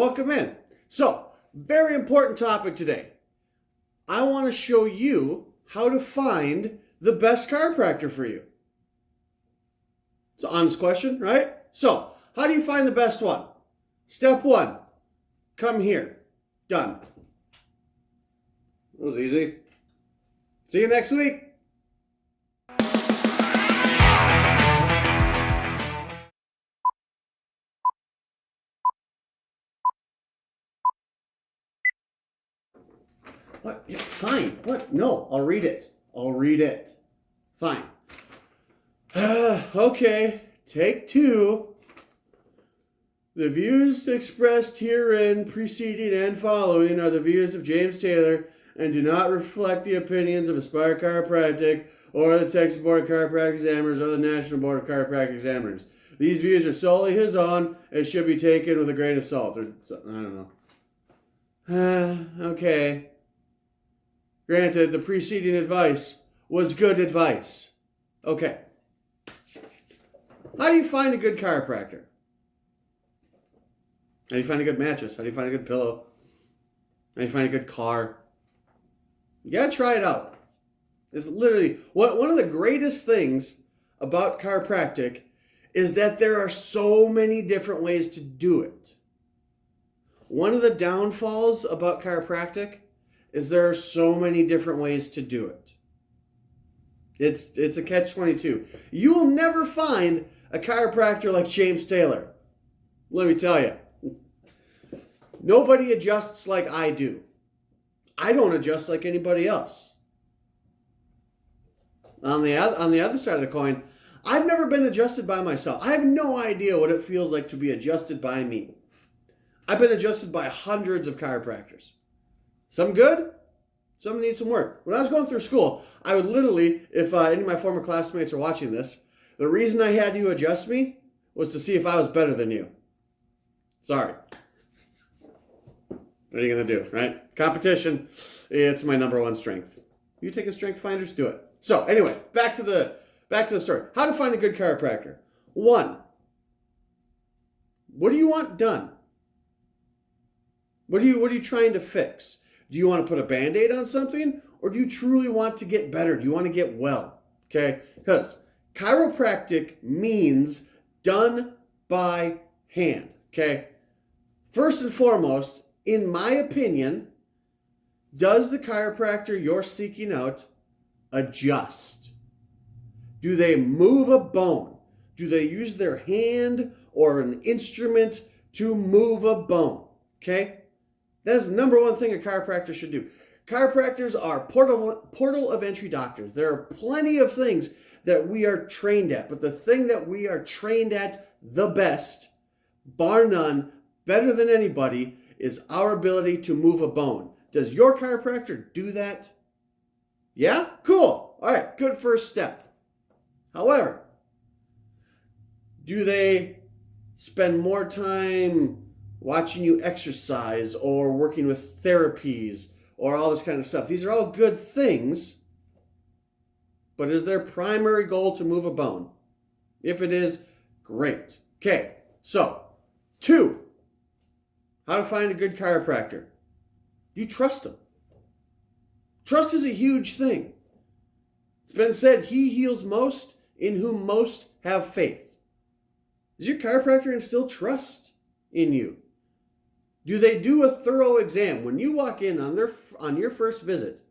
welcome in. So, very important topic today. I want to show you how to find the best chiropractor for you. It's an honest question, right? So, how do you find the best one? Step one, come here. Done. That was easy. See you next week. What? Yeah, fine. What? No, I'll read it. Fine. Okay, take two. The views expressed herein, preceding and following, are the views of James Taylor and do not reflect the opinions of Aspire Chiropractic or the Texas Board of Chiropractic Examiners or the National Board of Chiropractic Examiners. These views are solely his own and should be taken with a grain of salt. Or, I don't know. Okay. Granted, the preceding advice was good advice. Okay. How do you find a good chiropractor? How do you find a good mattress? How do you find a good pillow? How do you find a good car? You gotta try it out. It's literally one of the greatest things about chiropractic is that there are so many different ways to do it. One of the downfalls about chiropractic is there are so many different ways to do it. It's a catch-22. You will never find a chiropractor like James Taylor. Let me tell you. Nobody adjusts like I do. I don't adjust like anybody else. On the other side of the coin, I've never been adjusted by myself. I have no idea what it feels like to be adjusted by me. I've been adjusted by hundreds of chiropractors. Some good, some need some work. When I was going through school, I would literally, if any of my former classmates are watching this, the reason I had you adjust me was to see if I was better than you. Sorry. What are you going to do, right? Competition, it's my number one strength. You take a strength finders, do it. So anyway, back to the story. How to find a good chiropractor. 1, what do you want done? What are you trying to fix? Do you want to put a Band-Aid on something? Or do you truly want to get better? Do you want to get well? Okay? Because chiropractic means done by hand. Okay? First and foremost, in my opinion, does the chiropractor you're seeking out adjust? Do they move a bone? Do they use their hand or an instrument to move a bone? Okay? That's the number one thing a chiropractor should do. Chiropractors are portal of entry doctors. There are plenty of things that we are trained at, but the thing that we are trained at the best, bar none, better than anybody, is our ability to move a bone. Does your chiropractor do that? Yeah? Cool. All right, good first step. However, do they spend more time watching you exercise or working with therapies or all this kind of stuff? These are all good things, but is their primary goal to move a bone? If it is, great. Okay, so 2, how to find a good chiropractor. Do you trust them? Trust is a huge thing. It's been said, he heals most in whom most have faith. Does your chiropractor instill trust in you? Do they do a thorough exam? When you walk in on your first visit,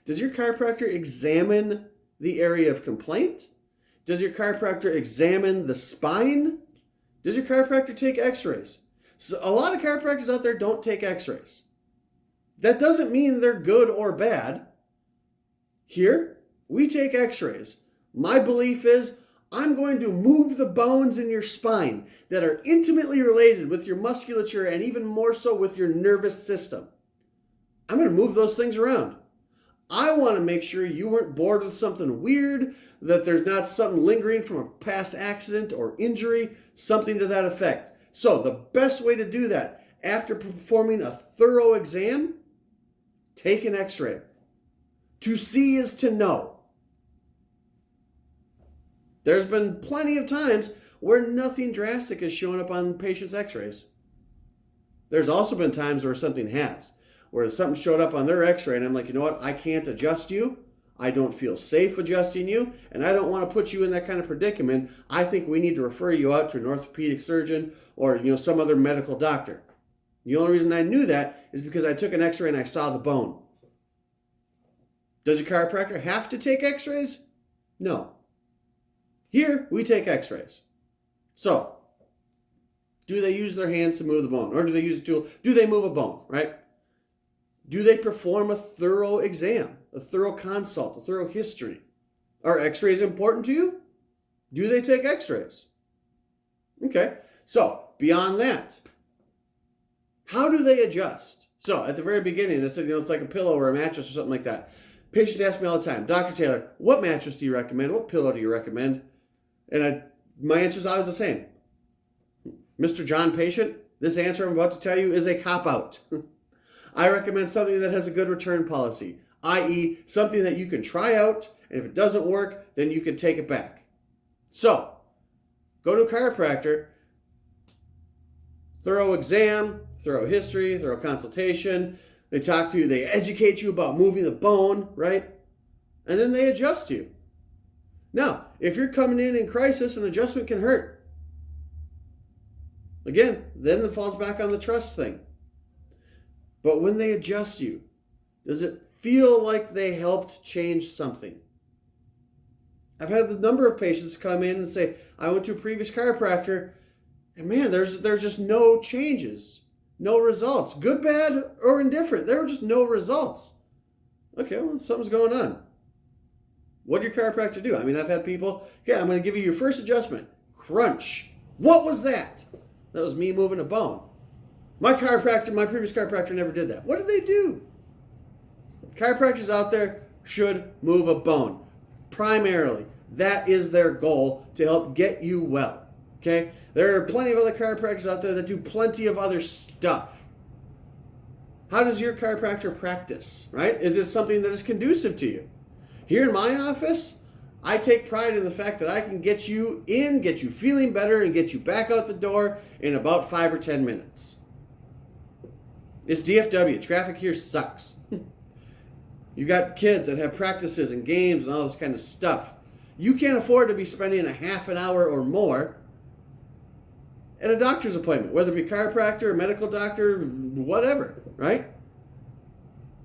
does your chiropractor examine the area of complaint? Does your chiropractor examine the spine? Does your chiropractor take x-rays? So a lot of chiropractors out there don't take x-rays. That doesn't mean they're good or bad. Here, we take x-rays. My belief is I'm going to move the bones in your spine that are intimately related with your musculature and even more so with your nervous system. I'm going to move those things around. I want to make sure you weren't bored with something weird, that there's not something lingering from a past accident or injury, something to that effect. So the best way to do that, after performing a thorough exam, take an x-ray. To see is to know. There's been plenty of times where nothing drastic has shown up on patients' x-rays. There's also been times where something has, where something showed up on their x-ray and I'm like, you know what, I can't adjust you. I don't feel safe adjusting you, and I don't want to put you in that kind of predicament. I think we need to refer you out to an orthopedic surgeon or some other medical doctor. The only reason I knew that is because I took an x-ray and I saw the bone. Does your chiropractor have to take x-rays? No. Here, we take x-rays. So, do they use their hands to move the bone? Or do they use a tool? Do they move a bone, right? Do they perform a thorough exam, a thorough consult, a thorough history? Are x-rays important to you? Do they take x-rays? Okay, so beyond that, how do they adjust? So at the very beginning, I said, it's like a pillow or a mattress or something like that. Patients ask me all the time, Dr. Taylor, what mattress do you recommend? What pillow do you recommend? And my answer is always the same. Mr. John Patient, this answer I'm about to tell you is a cop-out. I recommend something that has a good return policy, i.e. something that you can try out, and if it doesn't work, then you can take it back. So, go to a chiropractor, thorough exam, thorough history, thorough consultation. They talk to you, they educate you about moving the bone, right? And then they adjust you. Now, if you're coming in crisis, an adjustment can hurt. Again, then it falls back on the trust thing. But when they adjust you, does it feel like they helped change something? I've had a number of patients come in and say, I went to a previous chiropractor, and man, there's just no changes, no results. Good, bad, or indifferent. There were just no results. Okay, well, something's going on. What did your chiropractor do? I mean, I've had people, okay, I'm going to give you your first adjustment. Crunch. What was that? That was me moving a bone. My previous chiropractor never did that. What did they do? Chiropractors out there should move a bone. Primarily, that is their goal, to help get you well. Okay? There are plenty of other chiropractors out there that do plenty of other stuff. How does your chiropractor practice, right? Is it something that is conducive to you? Here in my office, I take pride in the fact that I can get you in, get you feeling better, and get you back out the door in about 5 or 10 minutes. It's DFW. Traffic here sucks. You got kids that have practices and games and all this kind of stuff. You can't afford to be spending a half an hour or more at a doctor's appointment, whether it be chiropractor, or medical doctor, whatever, right?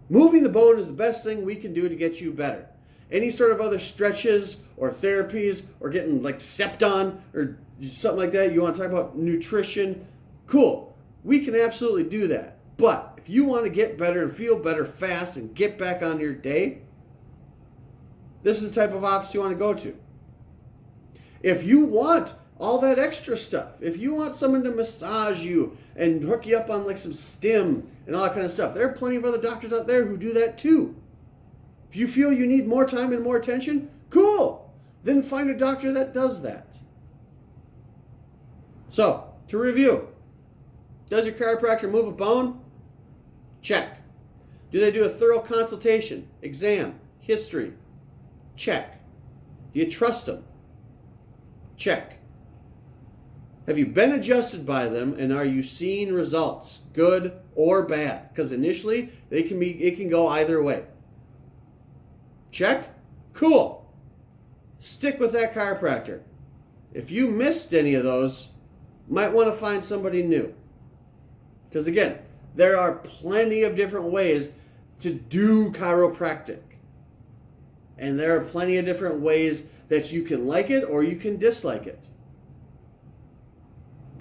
Moving the bone is the best thing we can do to get you better. Any sort of other stretches or therapies or getting like stepped on or something like that, you want to talk about nutrition, cool. We can absolutely do that. But if you want to get better and feel better fast and get back on your day, this is the type of office you want to go to. If you want all that extra stuff, if you want someone to massage you and hook you up on like some stim and all that kind of stuff, there are plenty of other doctors out there who do that too. If you feel you need more time and more attention, cool. Then find a doctor that does that. So, to review, does your chiropractor move a bone? Check. Do they do a thorough consultation, exam, history? Check. Do you trust them? Check. Have you been adjusted by them, and are you seeing results, good or bad? Because initially, it can go either way. Check? Cool. Stick with that chiropractor. If you missed any of those, might want to find somebody new. Because again, there are plenty of different ways to do chiropractic. And there are plenty of different ways that you can like it or you can dislike it.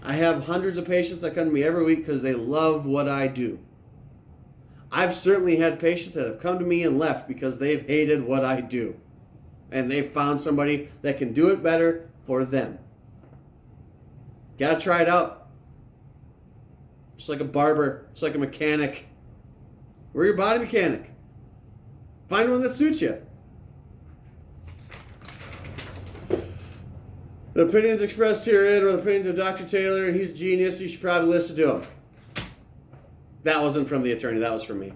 I have hundreds of patients that come to me every week because they love what I do. I've certainly had patients that have come to me and left because they've hated what I do. And they've found somebody that can do it better for them. Gotta try it out. Just like a barber, just like a mechanic. We're your body mechanic. Find one that suits you. The opinions expressed herein are the opinions of Dr. Taylor, and he's a genius. You should probably listen to him. That wasn't from the attorney. That was from me.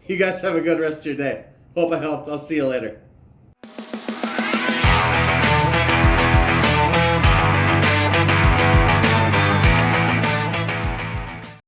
You guys have a good rest of your day. Hope I helped. I'll see you later.